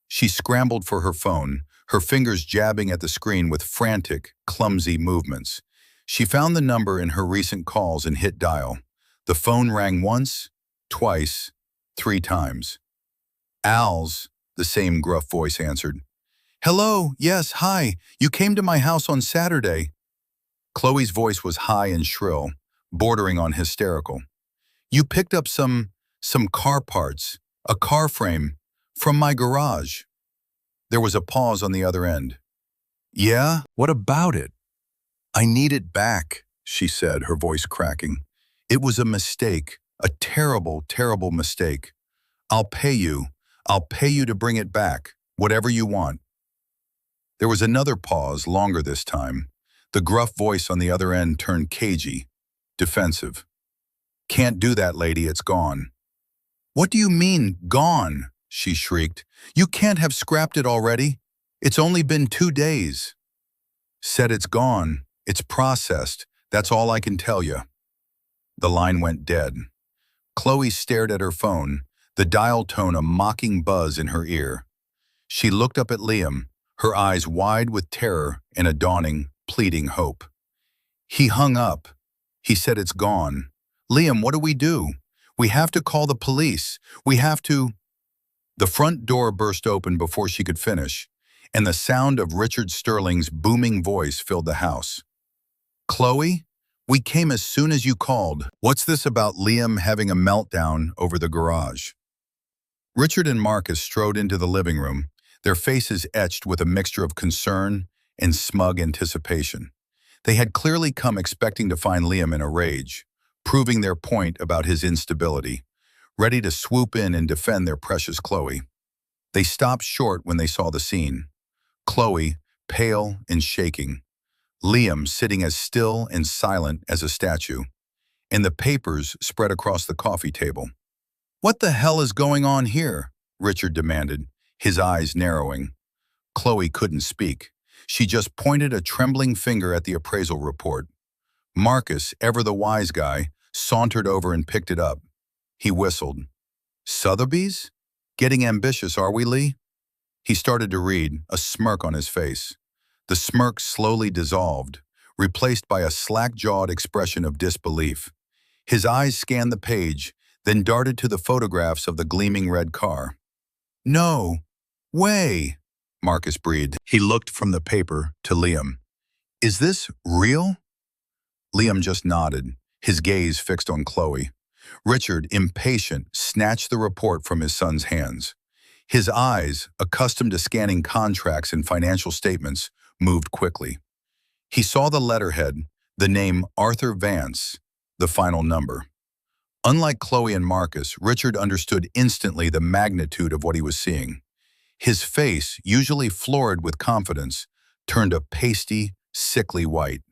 She scrambled for her phone, her fingers jabbing at the screen with frantic, clumsy movements. She found the number in her recent calls and hit dial. The phone rang once, twice, 3 times. "Al's," the same gruff voice answered. "Hello, yes, hi, you came to my house on Saturday." Chloe's voice was high and shrill, bordering on hysterical. "You picked up some car parts, a car frame, from my garage." There was a pause on the other end. "Yeah? What about it?" "I need it back," she said, her voice cracking. "It was a mistake, a terrible, terrible mistake. I'll pay you to bring it back, whatever you want." There was another pause, longer this time. The gruff voice on the other end turned cagey, defensive. "Can't do that, lady, it's gone." "What do you mean, gone?" she shrieked. "You can't have scrapped it already. It's only been 2 days." Said it's gone. It's processed. That's all I can tell you. The line went dead. Chloe stared at her phone, the dial tone a mocking buzz in her ear. She looked up at Liam, her eyes wide with terror and a dawning, pleading hope. He hung up. He said it's gone. Liam, what do we do? We have to call the police. We have to... The front door burst open before she could finish, and the sound of Richard Sterling's booming voice filled the house. Chloe, we came as soon as you called. What's this about Liam having a meltdown over the garage? Richard and Marcus strode into the living room, their faces etched with a mixture of concern and smug anticipation. They had clearly come expecting to find Liam in a rage, proving their point about his instability, ready to swoop in and defend their precious Chloe. They stopped short when they saw the scene. Chloe, pale and shaking. Liam sitting as still and silent as a statue, and the papers spread across the coffee table. What the hell is going on here? Richard demanded, his eyes narrowing. Chloe couldn't speak. She just pointed a trembling finger at the appraisal report. Marcus, ever the wise guy, sauntered over and picked it up. He whistled. Sotheby's? Getting ambitious, are we, Lee? He started to read, a smirk on his face. The smirk slowly dissolved, replaced by a slack-jawed expression of disbelief. His eyes scanned the page, then darted to the photographs of the gleaming red car. No way, Marcus breathed. He looked from the paper to Liam. Is this real? Liam just nodded, his gaze fixed on Chloe. Richard, impatient, snatched the report from his son's hands. His eyes, accustomed to scanning contracts and financial statements, moved quickly. He saw the letterhead, the name Arthur Vance, the final number. Unlike Chloe and Marcus, Richard understood instantly the magnitude of what he was seeing. His face, usually florid with confidence, turned a pasty, sickly white.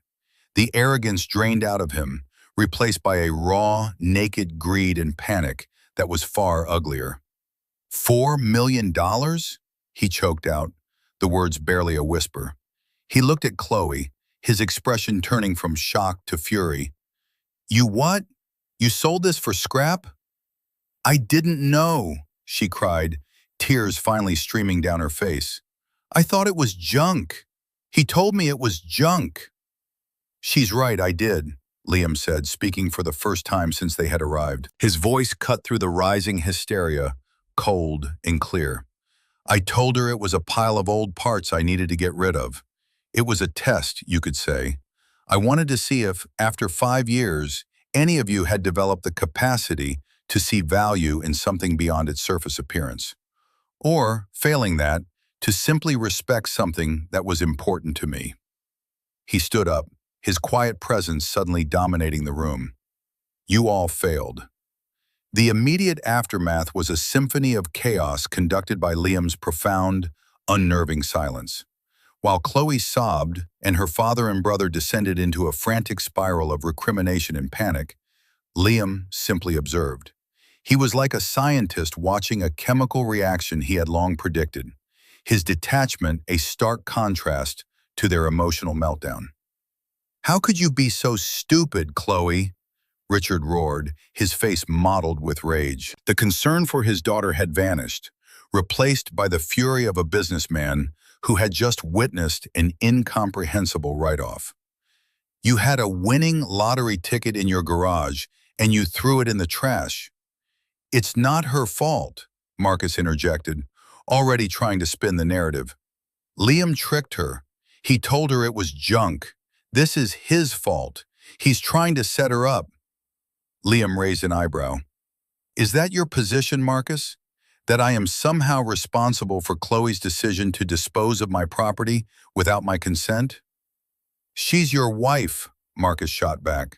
The arrogance drained out of him, replaced by a raw, naked greed and panic that was far uglier. $4 million? He choked out, the words barely a whisper. He looked at Chloe, his expression turning from shock to fury. You what? You sold this for scrap? I didn't know, she cried, tears finally streaming down her face. I thought it was junk. He told me it was junk. She's right, I did, Liam said, speaking for the first time since they had arrived. His voice cut through the rising hysteria, cold and clear. I told her it was a pile of old parts I needed to get rid of. It was a test, you could say. I wanted to see if, after 5 years, any of you had developed the capacity to see value in something beyond its surface appearance. Or, failing that, to simply respect something that was important to me. He stood up, his quiet presence suddenly dominating the room. You all failed. The immediate aftermath was a symphony of chaos conducted by Liam's profound, unnerving silence. While Chloe sobbed and her father and brother descended into a frantic spiral of recrimination and panic, Liam simply observed. He was like a scientist watching a chemical reaction he had long predicted, his detachment a stark contrast to their emotional meltdown. How could you be so stupid, Chloe? Richard roared, his face mottled with rage. The concern for his daughter had vanished, replaced by the fury of a businessman who had just witnessed an incomprehensible write-off. You had a winning lottery ticket in your garage, and you threw it in the trash. It's not her fault, Marcus interjected, already trying to spin the narrative. Liam tricked her. He told her it was junk. This is his fault. He's trying to set her up. Liam raised an eyebrow. Is that your position, Marcus? That I am somehow responsible for Chloe's decision to dispose of my property without my consent? She's your wife, Marcus shot back.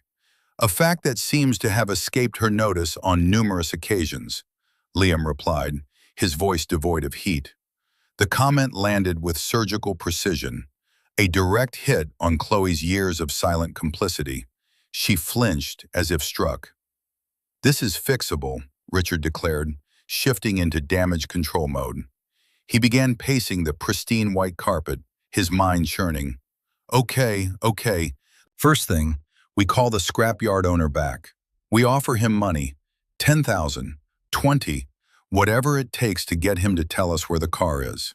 A fact that seems to have escaped her notice on numerous occasions, Liam replied, his voice devoid of heat. The comment landed with surgical precision, a direct hit on Chloe's years of silent complicity. She flinched as if struck. This is fixable, Richard declared, shifting into damage control mode. He began pacing the pristine white carpet, his mind churning. Okay. First thing, we call the scrapyard owner back. We offer him money, 10,000, 20, whatever it takes to get him to tell us where the car is.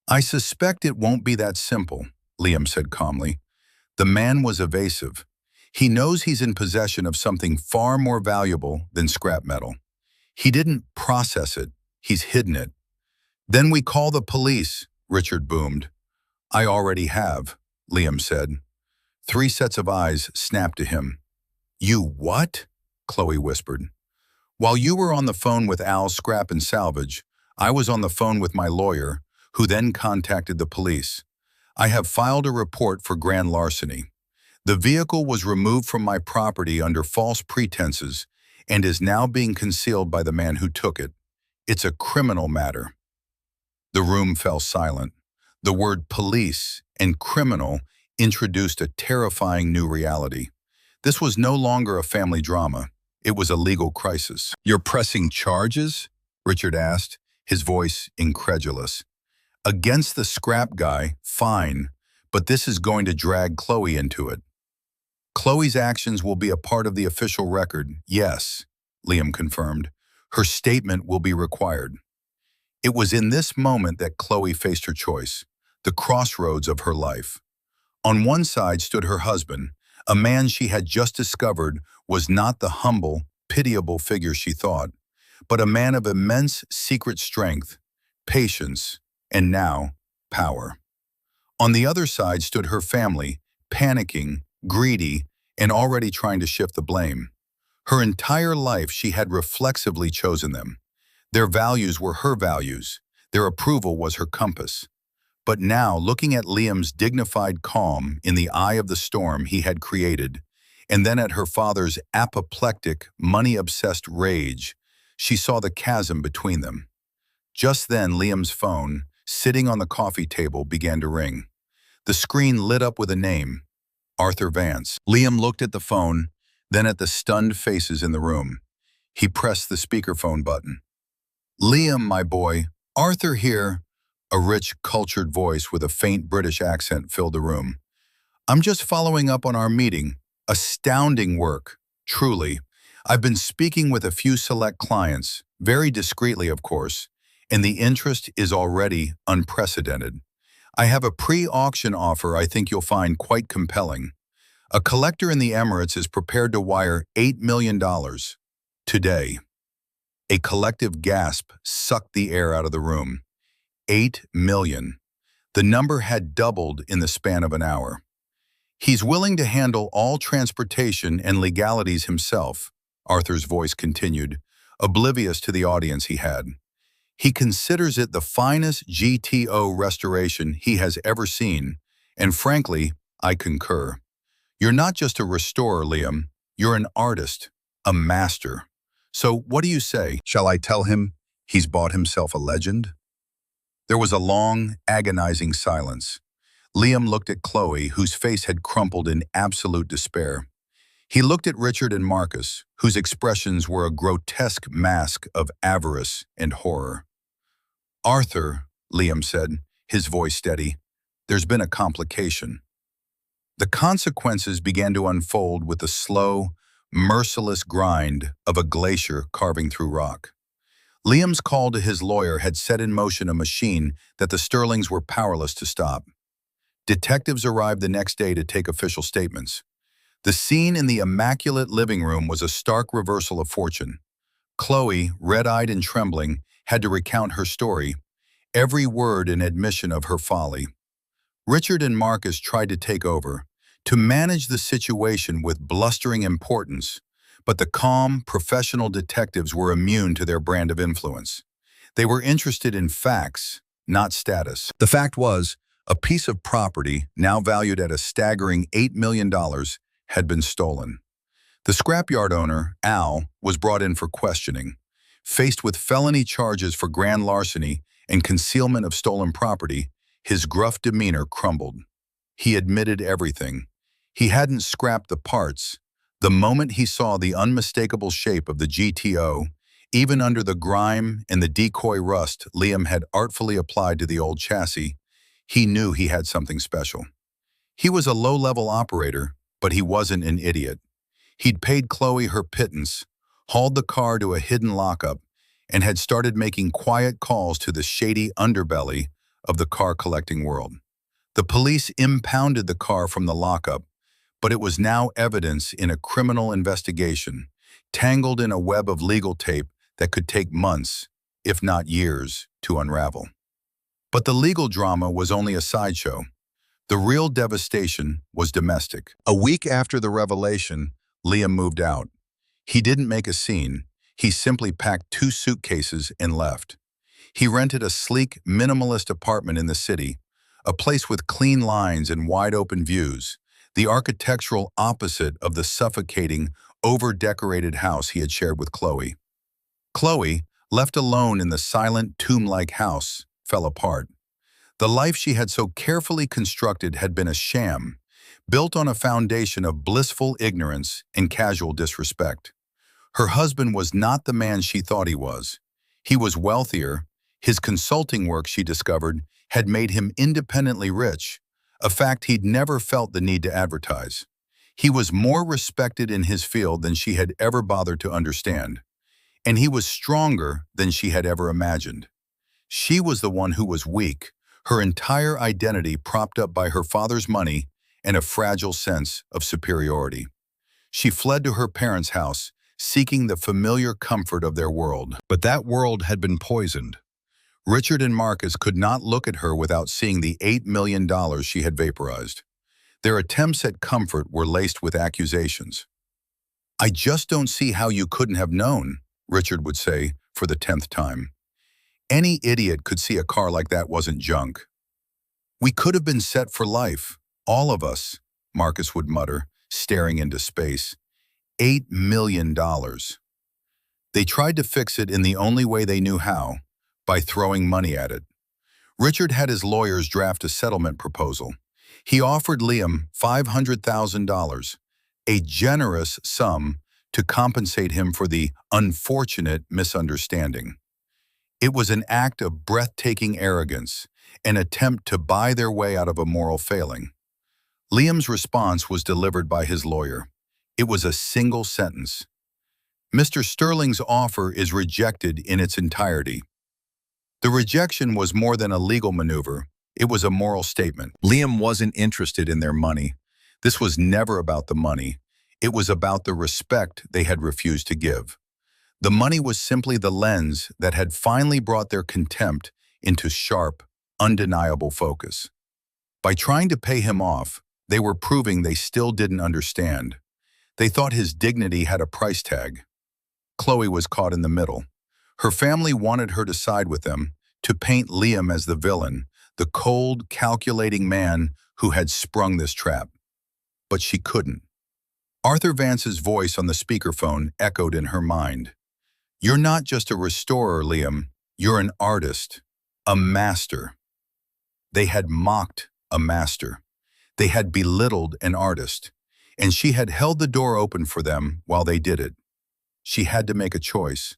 I suspect it won't be that simple, Liam said calmly. The man was evasive. He knows he's in possession of something far more valuable than scrap metal. He didn't process it, he's hidden it. Then we call the police, Richard boomed. I already have, Liam said. 3 sets of eyes snapped to him. You what? Chloe whispered. While you were on the phone with Al's Scrap and Salvage, I was on the phone with my lawyer, who then contacted the police. I have filed a report for grand larceny. The vehicle was removed from my property under false pretenses and is now being concealed by the man who took it. It's a criminal matter. The room fell silent. The word police and criminal introduced a terrifying new reality. This was no longer a family drama. It was a legal crisis. You're pressing charges? Richard asked, his voice incredulous. Against the scrap guy, fine, but this is going to drag Chloe into it. Chloe's actions will be a part of the official record, yes, Liam confirmed. Her statement will be required. It was in this moment that Chloe faced her choice, the crossroads of her life. On one side stood her husband, a man she had just discovered was not the humble, pitiable figure she thought, but a man of immense secret strength, patience, and now, power. On the other side stood her family, panicking, greedy, and already trying to shift the blame. Her entire life she had reflexively chosen them. Their values were her values. Their approval was her compass. But now, looking at Liam's dignified calm in the eye of the storm he had created, and then at her father's apoplectic, money-obsessed rage, she saw the chasm between them. Just then, Liam's phone, sitting on the coffee table, began to ring. The screen lit up with a name, Arthur Vance. Liam looked at the phone, then at the stunned faces in the room. He pressed the speakerphone button. Liam, my boy, Arthur here. A rich, cultured voice with a faint British accent filled the room. I'm just following up on our meeting. Astounding work, truly. I've been speaking with a few select clients, very discreetly of course, and the interest is already unprecedented. I have a pre-auction offer I think you'll find quite compelling. A collector in the Emirates is prepared to wire $8 million today. A collective gasp sucked the air out of the room. 8 million. The number had doubled in the span of an hour. He's willing to handle all transportation and legalities himself, Arthur's voice continued, oblivious to the audience he had. He considers it the finest GTO restoration he has ever seen, and frankly, I concur. You're not just a restorer, Liam. You're an artist, a master. So what do you say? Shall I tell him he's bought himself a legend? There was a long, agonizing silence. Liam looked at Chloe, whose face had crumpled in absolute despair. He looked at Richard and Marcus, whose expressions were a grotesque mask of avarice and horror. Arthur, Liam said, his voice steady, there's been a complication. The consequences began to unfold with the slow, merciless grind of a glacier carving through rock. Liam's call to his lawyer had set in motion a machine that the Sterlings were powerless to stop. Detectives arrived the next day to take official statements. The scene in the immaculate living room was a stark reversal of fortune. Chloe, red-eyed and trembling, had to recount her story, every word an admission of her folly. Richard and Marcus tried to take over, to manage the situation with blustering importance, but the calm, professional detectives were immune to their brand of influence. They were interested in facts, not status. The fact was, a piece of property, now valued at a staggering $8 million, had been stolen. The scrapyard owner, Al, was brought in for questioning. Faced with felony charges for grand larceny and concealment of stolen property, his gruff demeanor crumbled. He admitted everything. He hadn't scrapped the parts. The moment he saw the unmistakable shape of the GTO, even under the grime and the decoy rust Liam had artfully applied to the old chassis, he knew he had something special. He was a low-level operator, but he wasn't an idiot. He'd paid Chloe her pittance, hauled the car to a hidden lockup, and had started making quiet calls to the shady underbelly of the car-collecting world. The police impounded the car from the lockup, but it was now evidence in a criminal investigation, tangled in a web of legal tape that could take months, if not years, to unravel. But the legal drama was only a sideshow. The real devastation was domestic. A week after the revelation, Liam moved out. He didn't make a scene. He simply packed 2 suitcases and left. He rented a sleek, minimalist apartment in the city, a place with clean lines and wide-open views, the architectural opposite of the suffocating, over-decorated house he had shared with Chloe. Chloe, left alone in the silent, tomb-like house, fell apart. The life she had so carefully constructed had been a sham, built on a foundation of blissful ignorance and casual disrespect. Her husband was not the man she thought he was. He was wealthier. His consulting work, she discovered, had made him independently rich, a fact he'd never felt the need to advertise. He was more respected in his field than she had ever bothered to understand, and he was stronger than she had ever imagined. She was the one who was weak, her entire identity propped up by her father's money and a fragile sense of superiority. She fled to her parents' house, seeking the familiar comfort of their world. But that world had been poisoned. Richard and Marcus could not look at her without seeing the $8 million she had vaporized. Their attempts at comfort were laced with accusations. "I just don't see how you couldn't have known," Richard would say for the 10th time. "Any idiot could see a car like that wasn't junk. We could have been set for life, all of us," Marcus would mutter, staring into space. $8 million. They tried to fix it in the only way they knew how, by throwing money at it. Richard had his lawyers draft a settlement proposal. He offered Liam $500,000, a generous sum to compensate him for the unfortunate misunderstanding. It was an act of breathtaking arrogance, an attempt to buy their way out of a moral failing. Liam's response was delivered by his lawyer. It was a single sentence. "Mr. Sterling's offer is rejected in its entirety." The rejection was more than a legal maneuver. It was a moral statement. Liam wasn't interested in their money. This was never about the money. It was about the respect they had refused to give. The money was simply the lens that had finally brought their contempt into sharp, undeniable focus. By trying to pay him off, they were proving they still didn't understand. They thought his dignity had a price tag. Chloe was caught in the middle. Her family wanted her to side with them, to paint Liam as the villain, the cold, calculating man who had sprung this trap. But she couldn't. Arthur Vance's voice on the speakerphone echoed in her mind. "You're not just a restorer, Liam. You're an artist, a master." They had mocked a master. They had belittled an artist, and she had held the door open for them while they did it. She had to make a choice.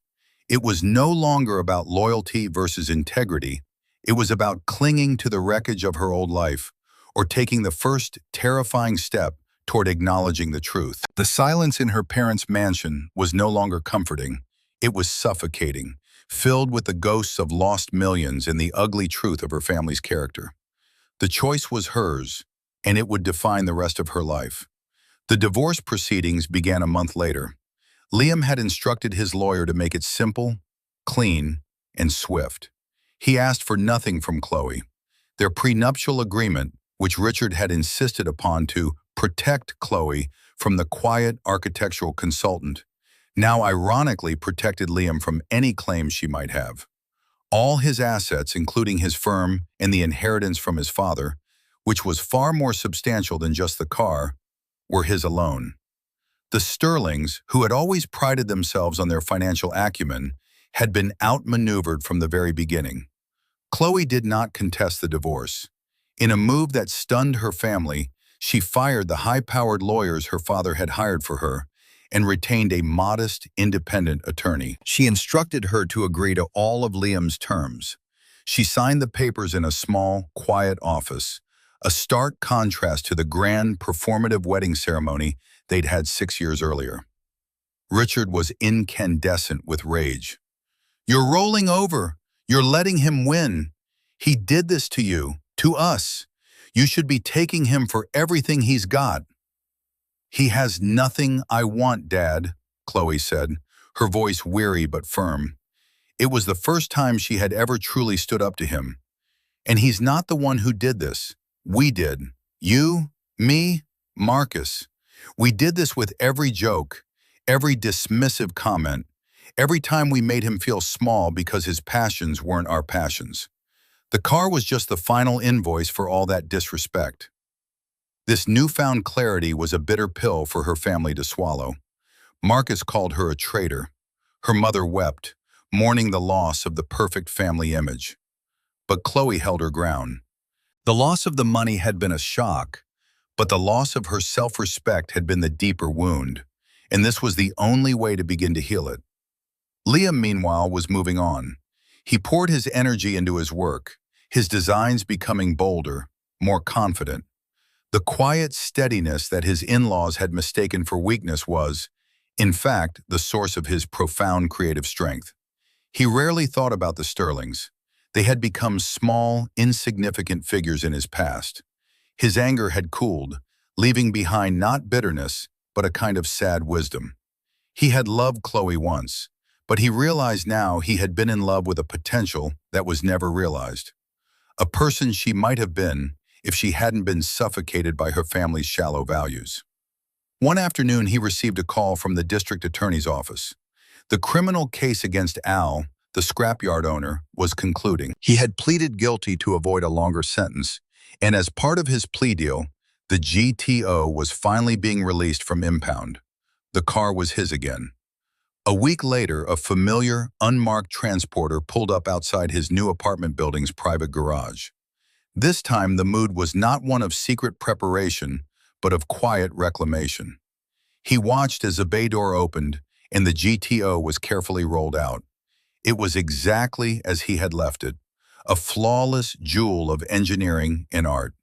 It was no longer about loyalty versus integrity. It was about clinging to the wreckage of her old life, or taking the first terrifying step toward acknowledging the truth. The silence in her parents' mansion was no longer comforting. It was suffocating, filled with the ghosts of lost millions and the ugly truth of her family's character. The choice was hers, and it would define the rest of her life. The divorce proceedings began a month later. Liam had instructed his lawyer to make it simple, clean, and swift. He asked for nothing from Chloe. Their prenuptial agreement, which Richard had insisted upon to protect Chloe from the quiet architectural consultant, now ironically protected Liam from any claims she might have. All his assets, including his firm and the inheritance from his father, which was far more substantial than just the car, were his alone. The Sterlings, who had always prided themselves on their financial acumen, had been outmaneuvered from the very beginning. Chloe did not contest the divorce. In a move that stunned her family, she fired the high-powered lawyers her father had hired for her and retained a modest, independent attorney. She instructed her to agree to all of Liam's terms. She signed the papers in a small, quiet office, a stark contrast to the grand, performative wedding ceremony they'd had 6 years earlier. Richard was incandescent with rage. "You're rolling over. You're letting him win. He did this to you, to us. You should be taking him for everything he's got." "He has nothing I want, Dad," Chloe said, her voice weary but firm. It was the first time she had ever truly stood up to him. "And he's not the one who did this. We did. You, me, Marcus. We did this with every joke, every dismissive comment, every time we made him feel small because his passions weren't our passions. The car was just the final invoice for all that disrespect." This newfound clarity was a bitter pill for her family to swallow. Marcus called her a traitor. Her mother wept, mourning the loss of the perfect family image. But Chloe held her ground. The loss of the money had been a shock, but the loss of her self-respect had been the deeper wound, and this was the only way to begin to heal it. Liam, meanwhile, was moving on. He poured his energy into his work, his designs becoming bolder, more confident. The quiet steadiness that his in-laws had mistaken for weakness was, in fact, the source of his profound creative strength. He rarely thought about the Sterlings. They had become small, insignificant figures in his past. His anger had cooled, leaving behind not bitterness, but a kind of sad wisdom. He had loved Chloe once, but he realized now he had been in love with a potential that was never realized. A person she might have been if she hadn't been suffocated by her family's shallow values. One afternoon, he received a call from the district attorney's office. The criminal case against Al, the scrapyard owner, was concluding. He had pleaded guilty to avoid a longer sentence, and as part of his plea deal, the GTO was finally being released from impound. The car was his again. A week later, a familiar, unmarked transporter pulled up outside his new apartment building's private garage. This time, the mood was not one of secret preparation, but of quiet reclamation. He watched as the bay door opened and the GTO was carefully rolled out. It was exactly as he had left it, a flawless jewel of engineering and art.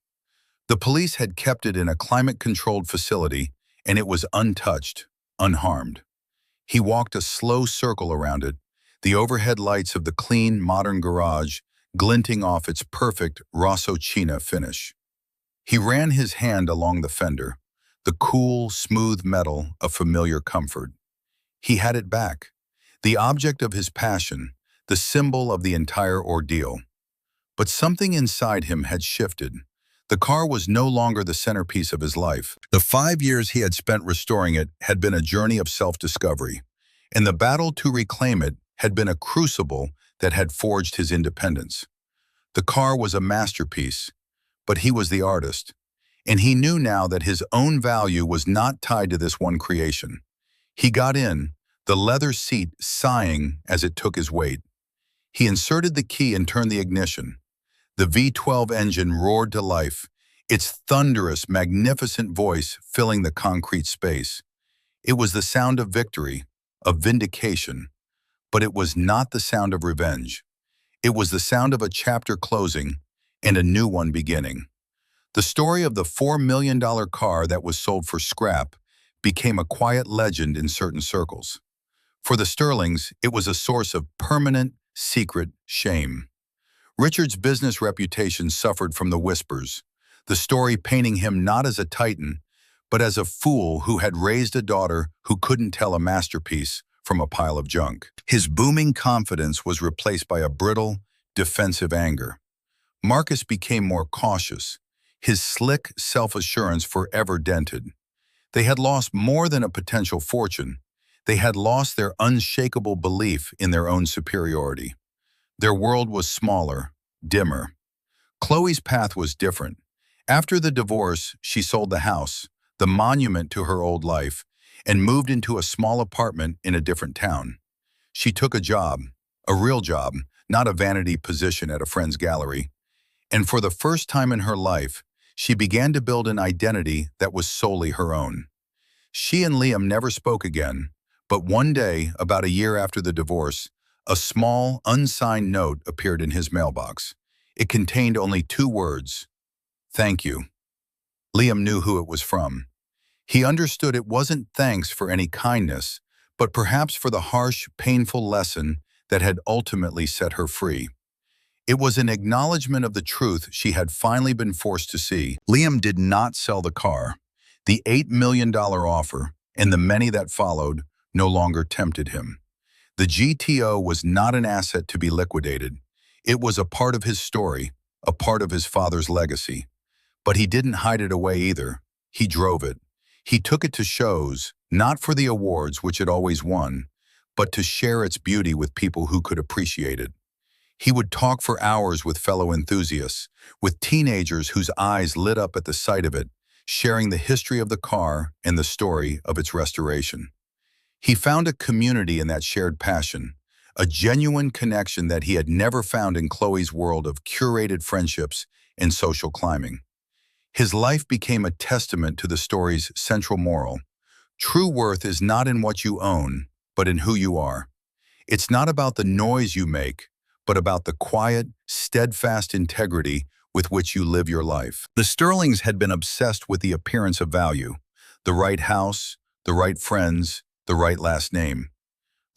The police had kept it in a climate-controlled facility, and it was untouched, unharmed. He walked a slow circle around it, the overhead lights of the clean, modern garage glinting off its perfect Rosso China finish. He ran his hand along the fender, the cool, smooth metal of familiar comfort. He had it back, the object of his passion, the symbol of the entire ordeal. But something inside him had shifted. The car was no longer the centerpiece of his life. The 5 years he had spent restoring it had been a journey of self-discovery, and the battle to reclaim it had been a crucible that had forged his independence. The car was a masterpiece, but he was the artist, and he knew now that his own value was not tied to this one creation. He got in, the leather seat sighing as it took his weight. He inserted the key and turned the ignition. The V12 engine roared to life, its thunderous, magnificent voice filling the concrete space. It was the sound of victory, of vindication, but it was not the sound of revenge. It was the sound of a chapter closing and a new one beginning. The story of the $4 million car that was sold for scrap became a quiet legend in certain circles. For the Sterlings, it was a source of permanent, secret shame. Richard's business reputation suffered from the whispers, the story painting him not as a titan, but as a fool who had raised a daughter who couldn't tell a masterpiece from a pile of junk. His booming confidence was replaced by a brittle, defensive anger. Marcus became more cautious, his slick self-assurance forever dented. They had lost more than a potential fortune. They had lost their unshakable belief in their own superiority. Their world was smaller, dimmer. Chloe's path was different. After the divorce, she sold the house, the monument to her old life, and moved into a small apartment in a different town. She took a job, a real job, not a vanity position at a friend's gallery. And for the first time in her life, she began to build an identity that was solely her own. She and Liam never spoke again, but one day, about a year after the divorce, a small, unsigned note appeared in his mailbox. It contained only 2 words: Thank you. Liam knew who it was from. He understood it wasn't thanks for any kindness, but perhaps for the harsh, painful lesson that had ultimately set her free. It was an acknowledgement of the truth she had finally been forced to see. Liam did not sell the car. The $8 million offer, and the many that followed, no longer tempted him. The GTO was not an asset to be liquidated. It was a part of his story, a part of his father's legacy. But he didn't hide it away either. He drove it. He took it to shows, not for the awards which it always won, but to share its beauty with people who could appreciate it. He would talk for hours with fellow enthusiasts, with teenagers whose eyes lit up at the sight of it, sharing the history of the car and the story of its restoration. He found a community in that shared passion, a genuine connection that he had never found in Chloe's world of curated friendships and social climbing. His life became a testament to the story's central moral. True worth is not in what you own, but in who you are. It's not about the noise you make, but about the quiet, steadfast integrity with which you live your life. The Sterlings had been obsessed with the appearance of value, the right house, the right friends, the right last name.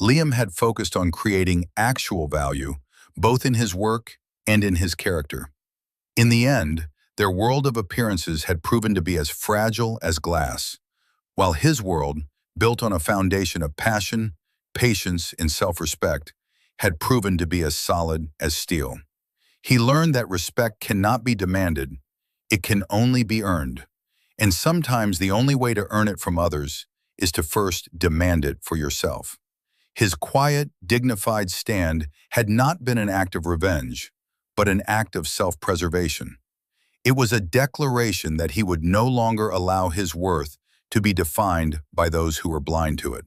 Liam had focused on creating actual value, both in his work and in his character. In the end, their world of appearances had proven to be as fragile as glass, while his world, built on a foundation of passion, patience, and self-respect, had proven to be as solid as steel. He learned that respect cannot be demanded, it can only be earned. And sometimes the only way to earn it from others is to first demand it for yourself. His quiet, dignified stand had not been an act of revenge, but an act of self-preservation. It was a declaration that he would no longer allow his worth to be defined by those who were blind to it.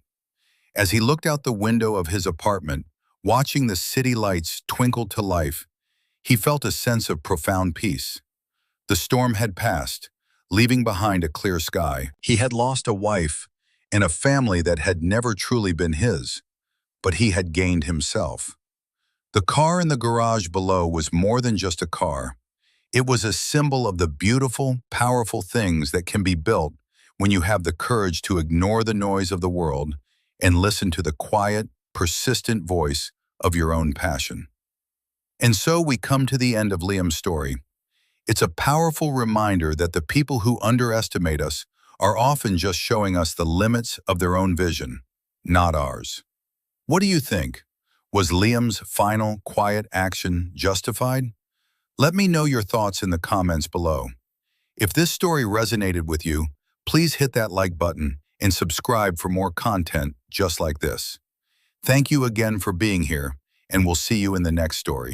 As he looked out the window of his apartment, watching the city lights twinkle to life, he felt a sense of profound peace. The storm had passed, leaving behind a clear sky. He had lost a wife and a family that had never truly been his, but he had gained himself. The car in the garage below was more than just a car. It was a symbol of the beautiful, powerful things that can be built when you have the courage to ignore the noise of the world and listen to the quiet, persistent voice of your own passion. And so we come to the end of Liam's story. It's a powerful reminder that the people who underestimate us are often just showing us the limits of their own vision, not ours. What do you think? Was Liam's final, quiet action justified? Let me know your thoughts in the comments below. If this story resonated with you, please hit that like button and subscribe for more content just like this. Thank you again for being here, and we'll see you in the next story.